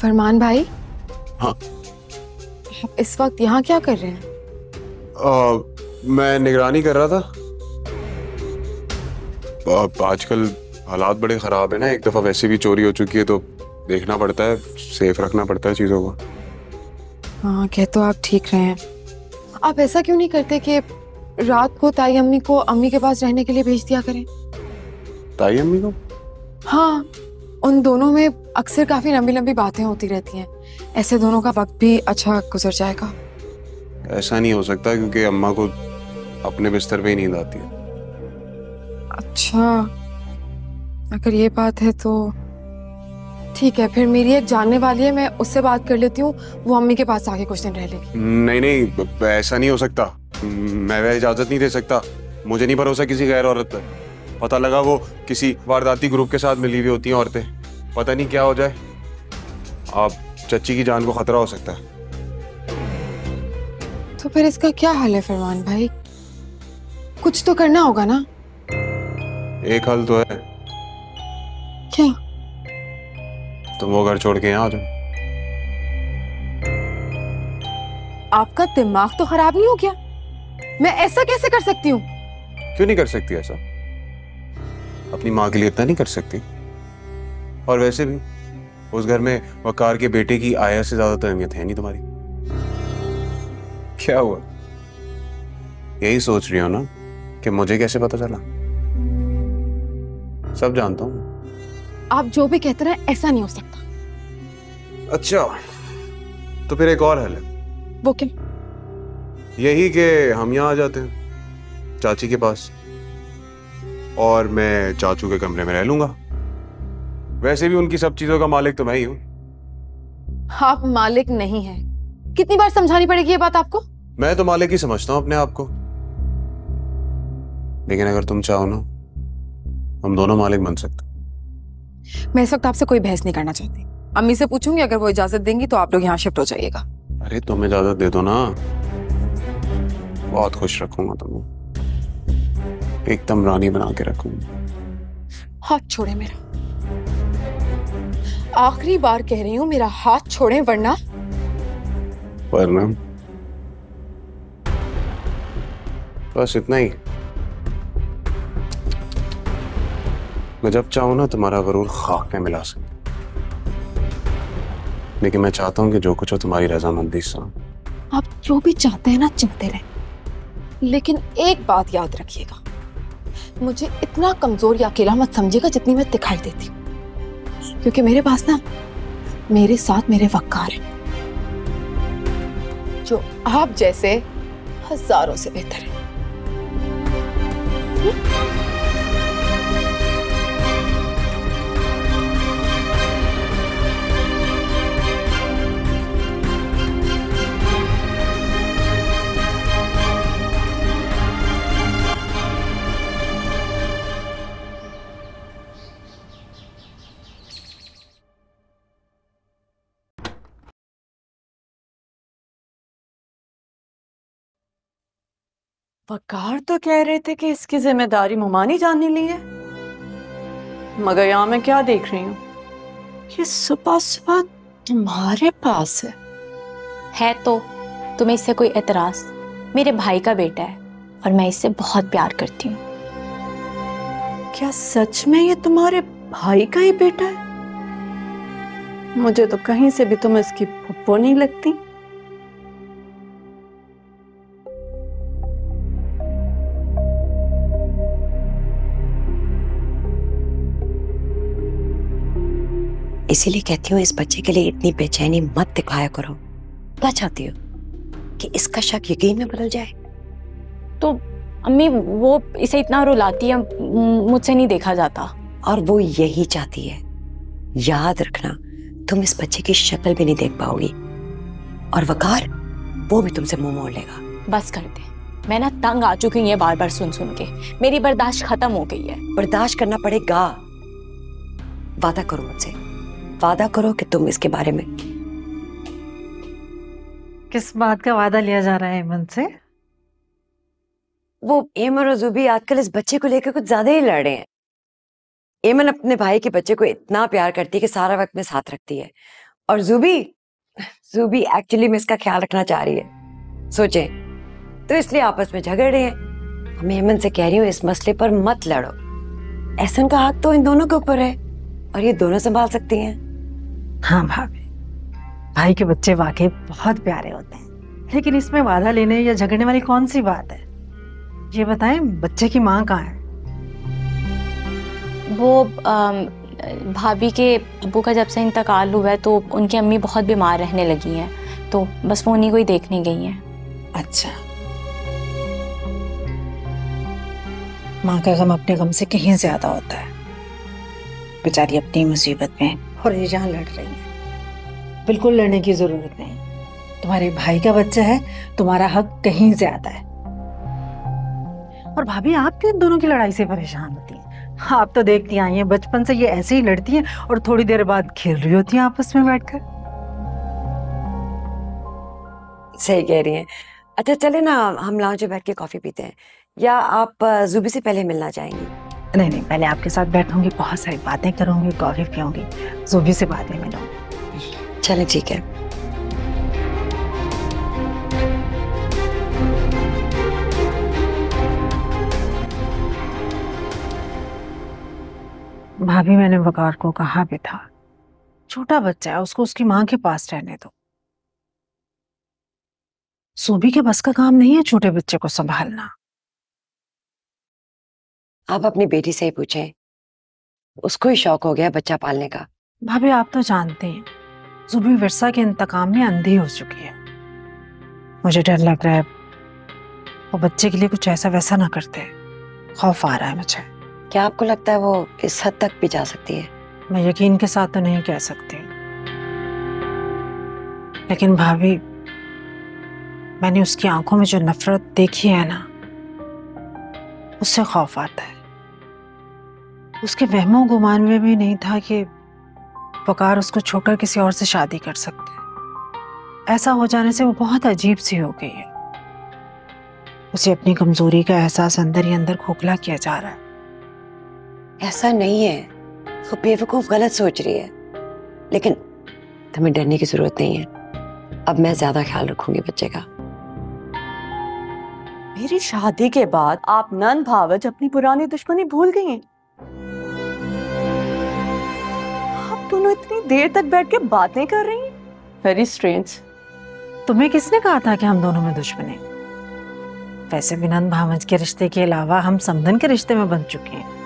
फरमान भाई। हाँ। आप इस वक्त यहाँ क्या कर रहे हैं? मैं निगरानी कर रहा था। आजकल हालात बड़े खराब है ना, एक दफा वैसे भी चोरी हो चुकी है तो देखना पड़ता है, सेफ रखना पड़ता है चीजों को। हाँ, कह तो आप ठीक रहे हैं। आप ऐसा क्यों नहीं करते कि रात को ताई अम्मी को अम्मी के पास रहने के लिए भेज दिया करें? ताई अम्मी को? हाँ, उन दोनों में अक्सर काफी लंबी लंबी बातें होती रहती हैं। ऐसे दोनों का वक्त भी अच्छा गुजर जाएगा। ऐसा नहीं हो सकता क्योंकि अम्मा को अपने बिस्तर पे ही नींद आती है। अच्छा, अगर ये बात है तो ठीक है, फिर मेरी एक जानने वाली है, मैं उससे बात कर लेती हूँ। वो अम्मी के पास आके कुछ दिन रह लेगी। नहीं नहीं, ऐसा नहीं हो सकता। मैं वह इजाजत नहीं दे सकता। मुझे नहीं भरोसा किसी गैर औरत पर। पता लगा वो किसी वारदाती ग्रुप के साथ मिली हुई होती हैं औरतें, पता नहीं क्या हो जाए। आप चच्ची की जान को खतरा हो सकता है। तो फिर इसका क्या हल है फरमान भाई? कुछ तो करना होगा ना। एक हल तो है। क्या? तुम वो घर छोड़ के यहाँ आ जाओ। आपका दिमाग तो खराब नहीं हो गया? मैं ऐसा कैसे कर सकती हूँ? क्यों नहीं कर सकती ऐसा? अपनी माँ के लिए इतना नहीं कर सकती? और वैसे भी उस घर में वकार के बेटे की आया से ज्यादा तो अहमियत है नहीं तुम्हारी। क्या हुआ? यही सोच रही हो ना कि मुझे कैसे पता चला? सब जानता हूँ। आप जो भी कहते रहे, ऐसा नहीं हो सकता। अच्छा, तो फिर एक और हल है। वो क्या? यही कि हम यहाँ आ जाते हैं चाची के पास, और मैं चाचू के कमरे में रह लूंगा। वैसे भी उनकी सब चीजों का मालिक तो मैं ही हूं। आप मालिक नहीं हैं। कितनी बार समझानी पड़ेगी ये बात आपको? मैं तो मालिक ही समझता हूं अपने आप को, लेकिन अगर तुम चाहो ना, हम दोनों मालिक बन सकते। मैं इस वक्त आपसे कोई बहस नहीं करना चाहती। अम्मी से पूछूंगी, अगर वो इजाजत देंगी तो आप लोग यहाँ शिफ्ट हो जाइएगा। अरे तुम इजाजत दे दो ना, बहुत खुश रखूंगा तुम्हें, एकदम रानी बना के रखूंगा। हाथ छोड़े मेरा। आखिरी बार कह रही हूँ, मेरा हाथ छोड़े वरना बस इतना ही। मैं जब चाहूं ना तुम्हारा गरूर खाक में मिला सकता, लेकिन मैं चाहता हूं कि जो कुछ हो तुम्हारी रजामंदी से। आप जो भी चाहते हैं ना, चाहते रहे, लेकिन एक बात याद रखिएगा, मुझे इतना कमजोर या अकेला मत समझिएगा जितनी मैं दिखाई देती हूँ। क्योंकि मेरे पास ना, मेरे साथ मेरे वकार हैं, जो आप जैसे हजारों से बेहतर है। वकार तो कह रहे थे कि इसकी जिम्मेदारी मुमानी जान ने ली है, मगर यहाँ मैं क्या देख रही हूँ, ये सुबह सुबह तुम्हारे पास है तो तुम्हें इससे कोई एतराज? मेरे भाई का बेटा है और मैं इससे बहुत प्यार करती हूँ। क्या सच में ये तुम्हारे भाई का ही बेटा है? मुझे तो कहीं से भी तुम इसकी फुप्पो नहीं लगती। इसीलिए कहती हूँ, इस बच्चे के लिए इतनी बेचैनी मत दिखाया करो। क्या चाहती हो कि इसका शक यकीन में बदल जाए? तो अम्मी, वो इसे इतना रुलाती है, मुझसे नहीं देखा जाता। और वो यही चाहती है। याद रखना, तुम इस बच्चे की शक्ल भी नहीं देख पाओगी, और वकार वो भी तुमसे मुंह मोड़ लेगा। बस कर दे, मैं ना तंग आ चुकी हूँ ये बार बार सुन सुन के। मेरी बर्दाश्त खत्म हो गई है। बर्दाश्त करना पड़ेगा। वादा करो मुझसे, वादा करो कि तुम इसके बारे में। किस बात का वादा लिया जा रहा है एमन से? वो एमन और जुबी आजकल इस बच्चे को लेकर कुछ ज्यादा ही लड़ रहे हैं। एमन अपने भाई के बच्चे को इतना प्यार करती है कि सारा वक्त में साथ रखती है, और जूबी जूबी एक्चुअली में इसका ख्याल रखना चाह रही है, सोचे तो इसलिए आपस में झगड़ रहे हैं। मैं हेमंत से कह रही हूँ इस मसले पर मत लड़ो, एहसन का हक तो इन दोनों के ऊपर है और ये दोनों संभाल सकती हैं। हाँ भाभी, भाई के बच्चे वाकई बहुत प्यारे होते हैं, लेकिन इसमें वादा लेने या झगड़ने वाली कौन सी बात है? ये बताएं, बच्चे की माँ कहाँ है? वो भाभी के अब्बू का जब से इंतकाल हुआ है तो उनकी अम्मी बहुत बीमार रहने लगी हैं, तो बस वो उन्हीं को ही देखने गई हैं। अच्छा, माँ का गम अपने गम से कहीं ज्यादा होता है। बेचारी अपनी मुसीबत में और ये जहाँ लड़ रही है। बिल्कुल लड़ने की जरूरत नहीं, तुम्हारे भाई का बच्चा है, तुम्हारा हक कहीं ज्यादा है। और भाभी, आप क्यों इन दोनों की लड़ाई से परेशान होती हैं? आप तो देखती आई हैं बचपन से ये ऐसे ही लड़ती हैं और थोड़ी देर बाद खेल रही होती हैं आपस में बैठकर। सही कह रही हैं। अच्छा चले ना, हम लाउंज में बैठ के कॉफी पीते हैं, या आप जूबी से पहले मिलना चाहेंगी? नहीं नहीं, पहले आपके साथ बैठूंगी, बहुत सारी बातें करूंगी, कॉफी पीऊंगी, जूबी से बाद में मिलूंगी। चले ठीक है। भाभी, मैंने वकार को कहा भी था, छोटा बच्चा है, उसको उसकी माँ के पास रहने दो। सूबी के बस का काम नहीं है छोटे बच्चे को संभालना। आप अपनी बेटी से ही पूछें, उसको ही शौक हो गया बच्चा पालने का। भाभी, आप तो जानते हैं सूबी विरसा के इंतकाम में अंधी हो चुकी है। मुझे डर लग रहा है वो बच्चे के लिए कुछ ऐसा वैसा ना करते, खौफ आ रहा है मुझे। क्या आपको लगता है वो इस हद तक भी जा सकती है? मैं यकीन के साथ तो नहीं कह सकती, लेकिन भाभी, मैंने उसकी आंखों में जो नफरत देखी है ना, उससे खौफ आता है। उसके वहमों गुमान में भी नहीं था कि वकार उसको छोड़कर किसी और से शादी कर सकते हैं। ऐसा हो जाने से वो बहुत अजीब सी हो गई है। उसे अपनी कमजोरी का एहसास अंदर ही अंदर खोखला किया जा रहा है। ऐसा नहीं है, वो बेवकूफ गलत सोच रही है, लेकिन तुम्हें डरने की जरूरत नहीं है। अब मैं ज्यादा ख्याल रखूंगी बच्चे का। मेरी शादी के बाद आप नन भावज अपनी पुरानी दुश्मनी भूल गई हैं। आप दोनों इतनी देर तक बैठ के बातें कर रही हैं। Very strange. तुम्हें किसने कहा था कि हम दोनों में दुश्मनी? वैसे भी नंद भावज के रिश्ते के अलावा हम समधन के रिश्ते में बन चुके हैं।